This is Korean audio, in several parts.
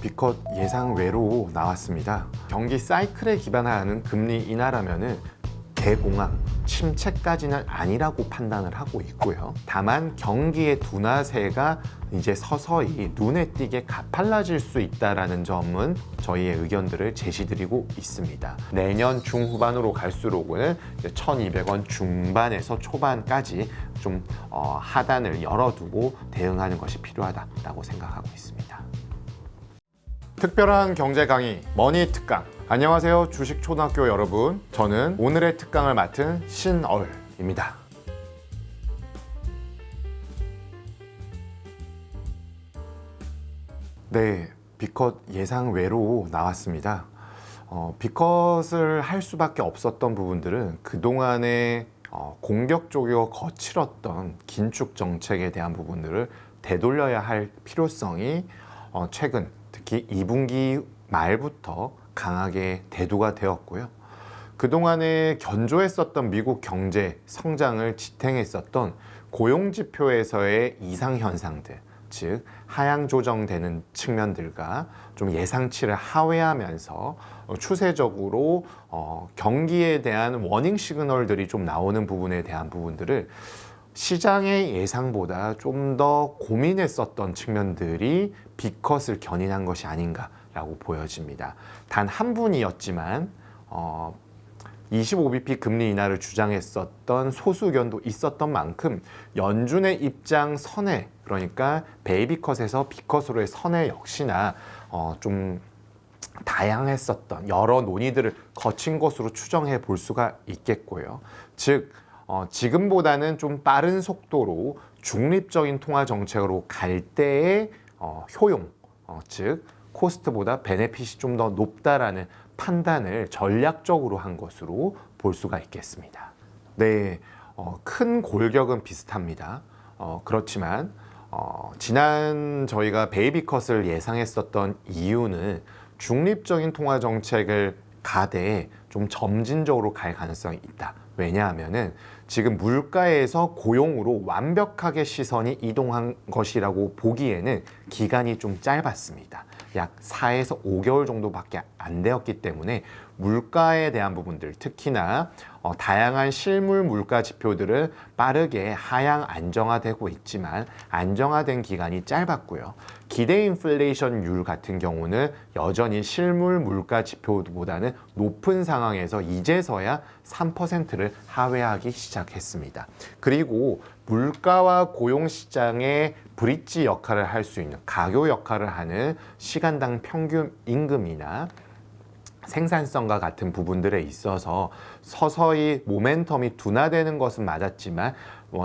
B컷 예상 외로 나왔습니다. 경기 사이클에 기반하는 금리 인하라면은 대공황, 침체까지는 아니라고 판단을 하고 있고요. 다만 경기의 둔화세가 이제 서서히 눈에 띄게 가팔라질 수 있다는 점은 저희의 의견들을 제시드리고 있습니다. 내년 중후반으로 갈수록은 1,200원 중반에서 초반까지 좀 하단을 열어두고 대응하는 것이 필요하다고 생각하고 있습니다. 특별한 경제 강의 머니 특강. 안녕하세요 주식 초등학교 여러분, 저는 오늘의 특강을 맡은 신얼입니다. 네, B컷 예상 외로 나왔습니다. B컷을 할 수밖에 없었던 부분들은 그동안에 공격적이고 거칠었던 긴축 정책에 대한 부분들을 되돌려야 할 필요성이 최근 특히 2분기 말부터 강하게 대두가 되었고요. 그동안에 견조했었던 미국 경제 성장을 지탱했었던 고용지표에서의 이상 현상들, 즉 하향 조정되는 측면들과 좀 예상치를 하회하면서 추세적으로 경기에 대한 워닝 시그널들이 좀 나오는 부분에 대한 부분들을 시장의 예상보다 좀 더 고민했었던 측면들이 B컷을 견인한 것이 아닌가라고 보여집니다. 단 한 분이었지만 25bp 금리 인하를 주장했었던 소수 의견도 있었던 만큼 연준의 입장 선회, 그러니까 베이비컷에서 B컷으로의 선회 역시나 좀 다양했었던 여러 논의들을 거친 것으로 추정해 볼 수가 있겠고요. 즉 지금보다는 좀 빠른 속도로 중립적인 통화 정책으로 갈 때의 효용, 즉 코스트보다 베네핏이 좀 더 높다라는 판단을 전략적으로 한 것으로 볼 수가 있겠습니다. 네, 큰 골격은 비슷합니다. 그렇지만 지난 저희가 베이비컷을 예상했었던 이유는 중립적인 통화 정책을 가되 좀 점진적으로 갈 가능성이 있다. 왜냐하면은 지금 물가에서 고용으로 완벽하게 시선이 이동한 것이라고 보기에는 기간이 좀 짧았습니다. 약 4에서 5개월 정도밖에 안 되었기 때문에 물가에 대한 부분들, 특히나 다양한 실물 물가 지표들은 빠르게 하향 안정화되고 있지만 안정화된 기간이 짧았고요. 기대 인플레이션율 같은 경우는 여전히 실물 물가 지표보다는 높은 상황에서 이제서야 3%를 하회하기 시작했습니다. 그리고 물가와 고용시장의 브릿지 역할을 할 수 있는, 가교 역할을 하는 시간당 평균 임금이나 생산성과 같은 부분들에 있어서 서서히 모멘텀이 둔화되는 것은 맞았지만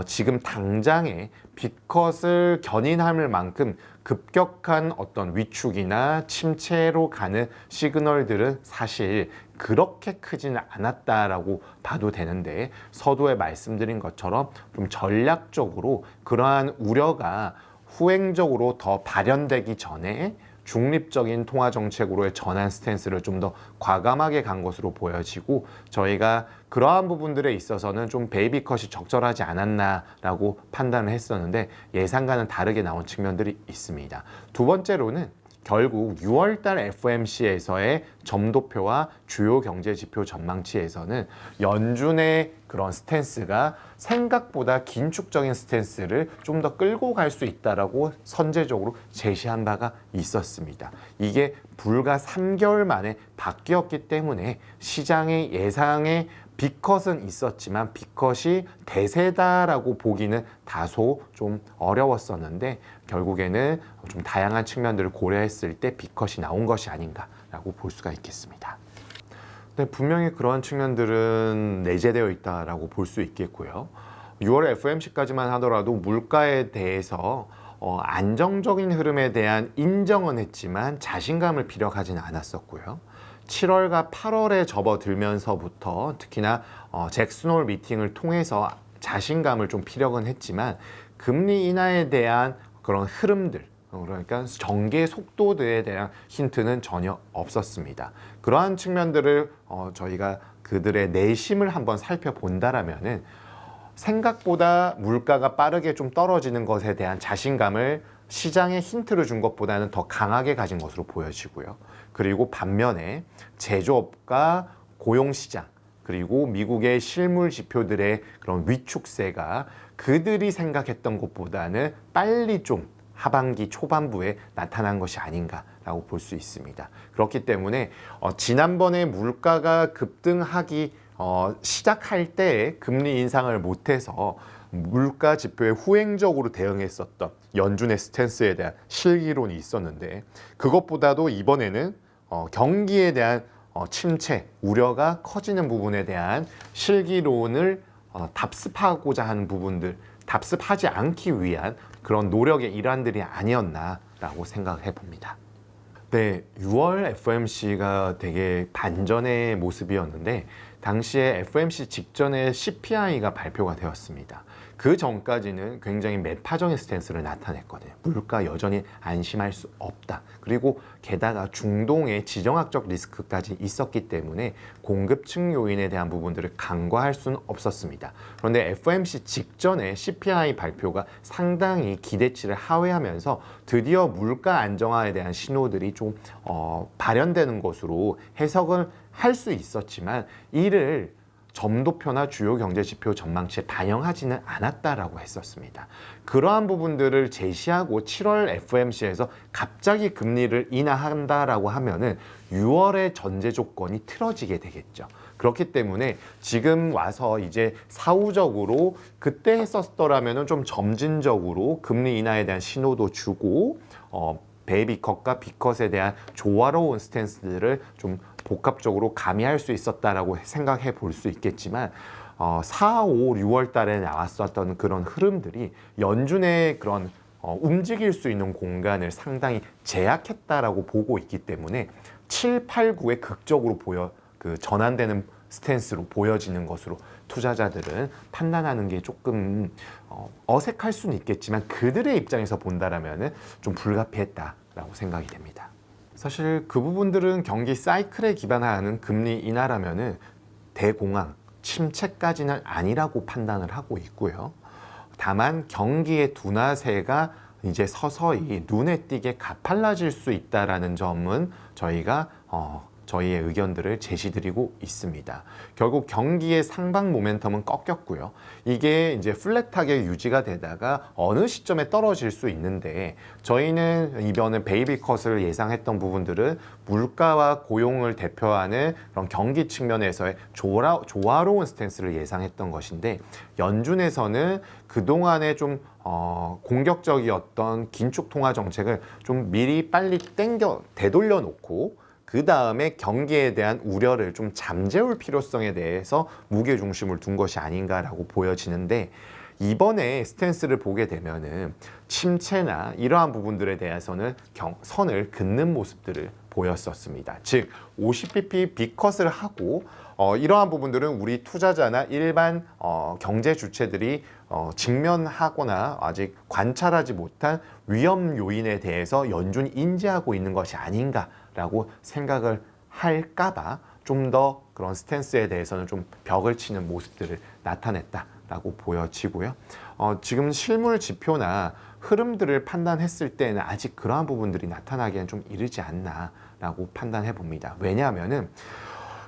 지금 당장에 B컷을 견인할 만큼 급격한 어떤 위축이나 침체로 가는 시그널들은 사실 그렇게 크지는 않았다라고 봐도 되는데, 서두에 말씀드린 것처럼 좀 전략적으로 그러한 우려가 후행적으로 더 발현되기 전에 중립적인 통화 정책으로의 전환 스탠스를 좀 더 과감하게 간 것으로 보여지고, 저희가 그러한 부분들에 있어서는 좀 베이비컷이 적절하지 않았나라고 판단을 했었는데 예상과는 다르게 나온 측면들이 있습니다. 두 번째로는 결국 6월달 FOMC에서의 점도표와 주요 경제지표 전망치에서는 연준의 그런 스탠스가 생각보다 긴축적인 스탠스를 좀 더 끌고 갈 수 있다라고 선제적으로 제시한 바가 있었습니다. 이게 불과 3개월 만에 바뀌었기 때문에 시장의 예상에 B컷은 있었지만 B컷이 대세다라고 보기는 다소 좀 어려웠었는데 결국에는 좀 다양한 측면들을 고려했을 때 B컷이 나온 것이 아닌가라고 볼 수가 있겠습니다. 네, 분명히 그러한 측면들은 내재되어 있다라고 볼 수 있겠고요. 6월 FOMC까지만 하더라도 물가에 대해서 안정적인 흐름에 대한 인정은 했지만 자신감을 피력하지는 않았었고요. 7월과 8월에 접어들면서부터 특히나 잭슨홀 미팅을 통해서 자신감을 좀 피력은 했지만 금리 인하에 대한 그런 흐름들, 그러니까 전개 속도들에 대한 힌트는 전혀 없었습니다. 그러한 측면들을 저희가 그들의 내심을 한번 살펴본다라면은 생각보다 물가가 빠르게 좀 떨어지는 것에 대한 자신감을 시장에 힌트를 준 것보다는 더 강하게 가진 것으로 보여지고요. 그리고 반면에 제조업과 고용시장, 그리고 미국의 실물 지표들의 그런 위축세가 그들이 생각했던 것보다는 빨리 좀 하반기 초반부에 나타난 것이 아닌가라고 볼 수 있습니다. 그렇기 때문에 지난번에 물가가 급등하기 시작할 때에 금리 인상을 못해서 물가 지표에 후행적으로 대응했었던 연준의 스탠스에 대한 실기론이 있었는데, 그것보다도 이번에는 경기에 대한 침체, 우려가 커지는 부분에 대한 실기론을 답습하고자 하는 부분들, 답습하지 않기 위한 그런 노력의 일환들이 아니었나라고 생각해 봅니다. 네, 6월 FOMC가 되게 반전의 모습이었는데, 당시에 FOMC 직전에 CPI가 발표가 되었습니다. 그 전까지는 굉장히 매파적인 스탠스를 나타냈거든요. 물가 여전히 안심할 수 없다. 그리고 게다가 중동의 지정학적 리스크까지 있었기 때문에 공급층 요인에 대한 부분들을 간과할 수는 없었습니다. 그런데 FOMC 직전에 CPI 발표가 상당히 기대치를 하회하면서 드디어 물가 안정화에 대한 신호들이 좀 발현되는 것으로 해석을 할 수 있었지만, 이를 점도표나 주요 경제 지표 전망치에 반영하지는 않았다라고 했었습니다. 그러한 부분들을 제시하고 7월 FOMC에서 갑자기 금리를 인하한다라고 하면은 6월의 전제 조건이 틀어지게 되겠죠. 그렇기 때문에 지금 와서 이제 사후적으로 그때 했었더라면은 좀 점진적으로 금리 인하에 대한 신호도 주고 베이비컷과 비컷에 대한 조화로운 스탠스들을 좀 복합적으로 가미할 수 있었다라고 생각해 볼 수 있겠지만, 4, 5, 6월 달에 나왔었던 그런 흐름들이 연준의 그런 움직일 수 있는 공간을 상당히 제약했다라고 보고 있기 때문에 7, 8, 9에 극적으로 전환되는 스탠스로 보여지는 것으로 투자자들은 판단하는 게 조금 어색할 수는 있겠지만, 그들의 입장에서 본다라면은 좀 불가피했다라고 생각이 됩니다. 사실 그 부분들은 경기 사이클에 기반하는 금리 인하라면은 대공황, 침체까지는 아니라고 판단을 하고 있고요. 다만 경기의 둔화세가 이제 서서히 눈에 띄게 가팔라질 수 있다라는 점은 저희가 저희의 의견들을 제시드리고 있습니다. 결국 경기의 상방 모멘텀은 꺾였고요. 이게 이제 플랫하게 유지가 되다가 어느 시점에 떨어질 수 있는데, 저희는 이번에 베이비컷을 예상했던 부분들은 물가와 고용을 대표하는 그런 경기 측면에서의 조화로운 스탠스를 예상했던 것인데, 연준에서는 그동안에 좀 공격적이었던 긴축 통화 정책을 좀 미리 빨리 되돌려 놓고, 그 다음에 경기에 대한 우려를 좀 잠재울 필요성에 대해서 무게중심을 둔 것이 아닌가라고 보여지는데, 이번에 스탠스를 보게 되면은 침체나 이러한 부분들에 대해서는 선을 긋는 모습들을 보였었습니다. 즉 50bp 비컷을 하고 이러한 부분들은 우리 투자자나 일반 경제 주체들이 직면하거나 아직 관찰하지 못한 위험 요인에 대해서 연준이 인지하고 있는 것이 아닌가라고 생각을 할까봐 좀 더 그런 스탠스에 대해서는 좀 벽을 치는 모습들을 나타냈다라고 보여지고요. 지금 실물 지표나 흐름들을 판단했을 때는 아직 그러한 부분들이 나타나기엔 좀 이르지 않나라고 판단해 봅니다. 왜냐하면은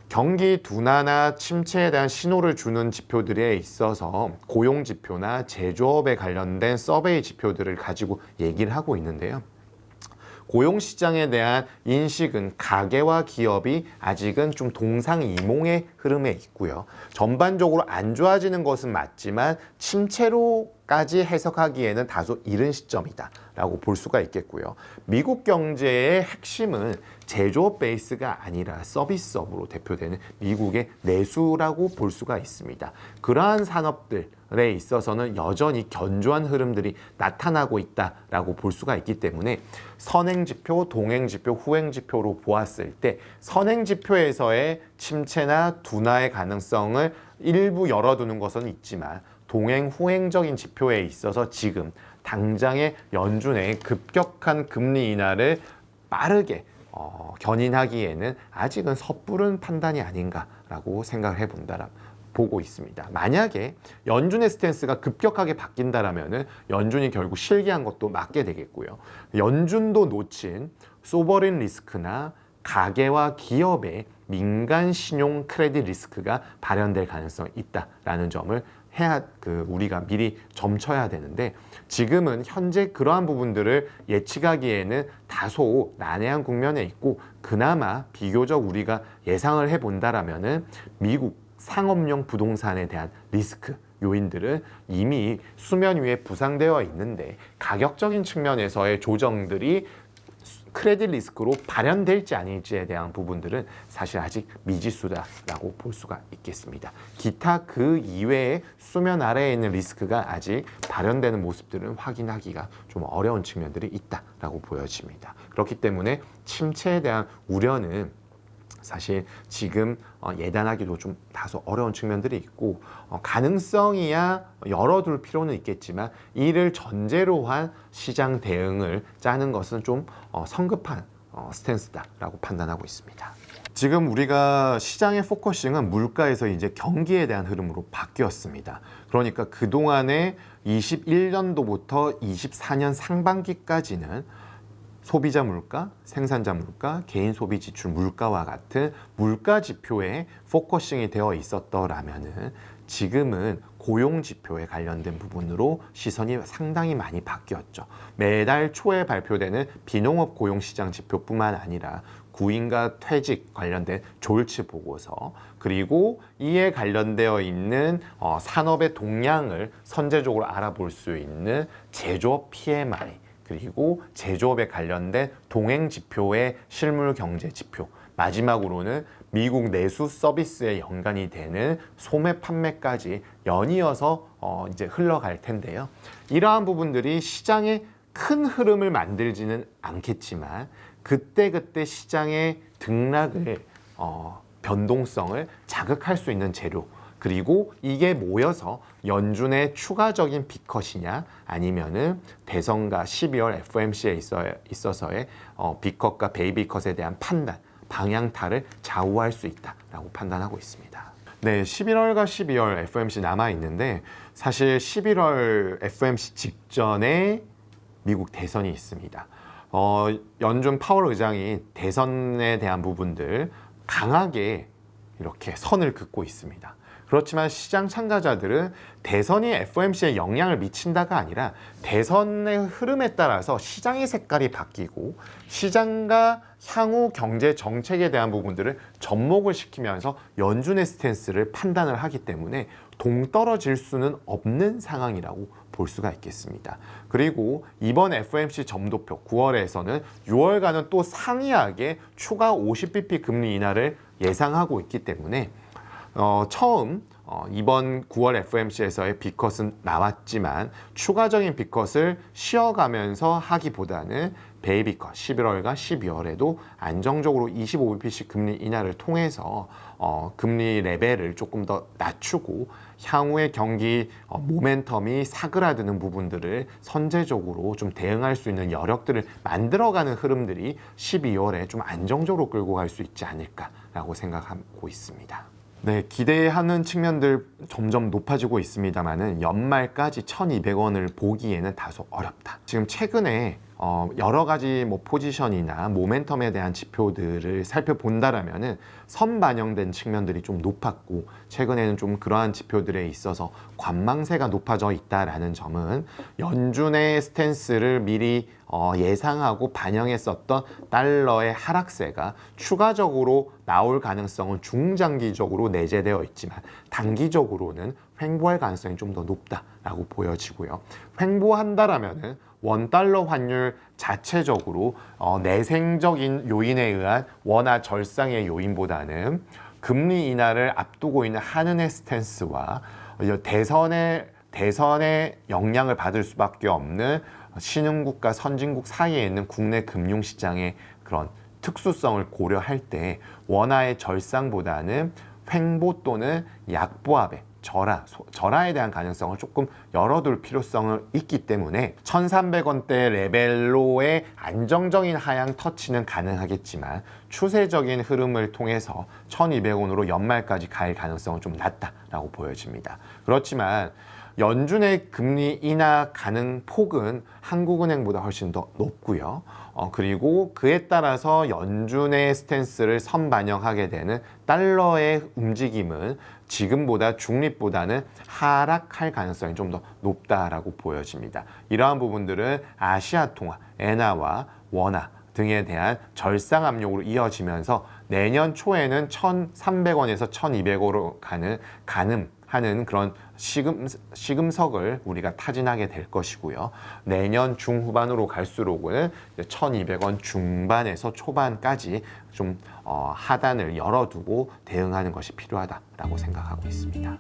경기 둔화나 침체에 대한 신호를 주는 지표들에 있어서 고용 지표나 제조업에 관련된 서베이 지표들을 가지고 얘기를 하고 있는데요. 고용시장에 대한 인식은 가계와 기업이 아직은 좀 동상이몽의 흐름에 있고요. 전반적으로 안 좋아지는 것은 맞지만 침체로까지 해석하기에는 다소 이른 시점이다 라고 볼 수가 있겠고요. 미국 경제의 핵심은 제조업 베이스가 아니라 서비스업으로 대표되는 미국의 내수라고 볼 수가 있습니다. 그러한 산업들에 있어서는 여전히 견조한 흐름들이 나타나고 있다라고 볼 수가 있기 때문에 선행지표, 동행지표, 후행지표로 보았을 때 선행지표에서의 침체나 둔화의 가능성을 일부 열어두는 것은 있지만, 동행, 후행적인 지표에 있어서 지금 당장의 연준의 급격한 금리 인하를 빠르게 견인하기에는 아직은 섣부른 판단이 아닌가라고 생각을 해본다면 보고 있습니다. 만약에 연준의 스탠스가 급격하게 바뀐다라면은 연준이 결국 실기한 것도 맞게 되겠고요. 연준도 놓친 소버린 리스크나 가계와 기업의 민간 신용 크레딧 리스크가 발현될 가능성이 있다라는 점을 우리가 미리 점쳐야 되는데, 지금은 현재 그러한 부분들을 예측하기에는 다소 난해한 국면에 있고, 그나마 비교적 우리가 예상을 해본다라면은 미국 상업용 부동산에 대한 리스크 요인들은 이미 수면 위에 부상되어 있는데, 가격적인 측면에서의 조정들이 크레딧 리스크로 발현될지 아닐지에 대한 부분들은 사실 아직 미지수다라고 볼 수가 있겠습니다. 기타 그 이외에 수면 아래에 있는 리스크가 아직 발현되는 모습들은 확인하기가 좀 어려운 측면들이 있다라고 보여집니다. 그렇기 때문에 침체에 대한 우려는 사실 지금 예단하기도 좀 다소 어려운 측면들이 있고, 가능성이야 열어둘 필요는 있겠지만 이를 전제로 한 시장 대응을 짜는 것은 좀 성급한 스탠스다라고 판단하고 있습니다. 지금 우리가 시장의 포커싱은 물가에서 이제 경기에 대한 흐름으로 바뀌었습니다. 그러니까 그동안에 21년도부터 24년 상반기까지는 소비자 물가, 생산자 물가, 개인 소비 지출 물가와 같은 물가 지표에 포커싱이 되어 있었더라면은 지금은 고용 지표에 관련된 부분으로 시선이 상당히 많이 바뀌었죠. 매달 초에 발표되는 비농업 고용 시장 지표뿐만 아니라 구인과 퇴직 관련된 졸츠 보고서, 그리고 이에 관련되어 있는 산업의 동향을 선제적으로 알아볼 수 있는 제조업 PMI, 그리고 제조업에 관련된 동행 지표의 실물 경제 지표, 마지막으로는 미국 내수 서비스에 연관이 되는 소매 판매까지 연이어서 이제 흘러갈 텐데요. 이러한 부분들이 시장의 큰 흐름을 만들지는 않겠지만 그때그때 시장의 등락을 변동성을 자극할 수 있는 재료, 그리고 이게 모여서 연준의 추가적인 빅컷이냐 아니면은 대선과 12월 FOMC에 있어서의 빅컷과 베이비컷에 대한 판단, 방향타를 좌우할 수 있다라고 판단하고 있습니다. 네, 11월과 12월 FOMC 남아 있는데, 사실 11월 FOMC 직전에 미국 대선이 있습니다. 연준 파월 의장이 대선에 대한 부분들 강하게 이렇게 선을 긋고 있습니다. 그렇지만 시장 참가자들은 대선이 FOMC에 영향을 미친다가 아니라 대선의 흐름에 따라서 시장의 색깔이 바뀌고 시장과 향후 경제 정책에 대한 부분들을 접목을 시키면서 연준의 스탠스를 판단을 하기 때문에 동떨어질 수는 없는 상황이라고 볼 수가 있겠습니다. 그리고 이번 FOMC 점도표 9월에서는 6월과는 또 상이하게 추가 50bp 금리 인하를 예상하고 있기 때문에 처음 이번 9월 FOMC에서의 빅컷은 나왔지만 추가적인 빅컷을 쉬어가면서 하기보다는 베이비컷 11월과 12월에도 안정적으로 25bp씩 금리 인하를 통해서 금리 레벨을 조금 더 낮추고 향후의 경기 모멘텀이 사그라드는 부분들을 선제적으로 좀 대응할 수 있는 여력들을 만들어가는 흐름들이 12월에 좀 안정적으로 끌고 갈 수 있지 않을까라고 생각하고 있습니다. 네, 기대하는 측면들 점점 높아지고 있습니다만은 연말까지 1,200원을 보기에는 다소 어렵다. 지금 최근에 여러 가지 포지션이나 모멘텀에 대한 지표들을 살펴본다라면은 선반영된 측면들이 좀 높았고, 최근에는 좀 그러한 지표들에 있어서 관망세가 높아져 있다라는 점은 연준의 스탠스를 미리 예상하고 반영했었던 달러의 하락세가 추가적으로 나올 가능성은 중장기적으로 내재되어 있지만 단기적으로는 횡보할 가능성이 좀 더 높다라고 보여지고요. 횡보한다라면은 원달러 환율 자체적으로 내생적인 요인에 의한 원화 절상의 요인보다는 금리 인하를 앞두고 있는 한은의 스탠스와 대선의 영향을 받을 수밖에 없는 신흥국과 선진국 사이에 있는 국내 금융시장의 그런 특수성을 고려할 때 원화의 절상보다는 횡보 또는 약보합의 절하에 대한 가능성을 조금 열어둘 필요성이 있기 때문에 1,300원대 레벨로의 안정적인 하향 터치는 가능하겠지만 추세적인 흐름을 통해서 1,200원으로 연말까지 갈 가능성은 좀 낮다라고 보여집니다. 그렇지만 연준의 금리 인하 가능 폭은 한국은행보다 훨씬 더 높고요. 그리고 그에 따라서 연준의 스탠스를 선반영하게 되는 달러의 움직임은 지금보다 중립보다는 하락할 가능성이 좀 더 높다라고 보여집니다. 이러한 부분들은 아시아 통화, 엔화와 원화 등에 대한 절상 압력으로 이어지면서 내년 초에는 1,300원에서 1,200원으로 가는 그런 시금석을 우리가 타진하게 될 것이고요. 내년 중후반으로 갈수록은 1,200원 중반에서 초반까지 좀 하단을 열어두고 대응하는 것이 필요하다라고 생각하고 있습니다.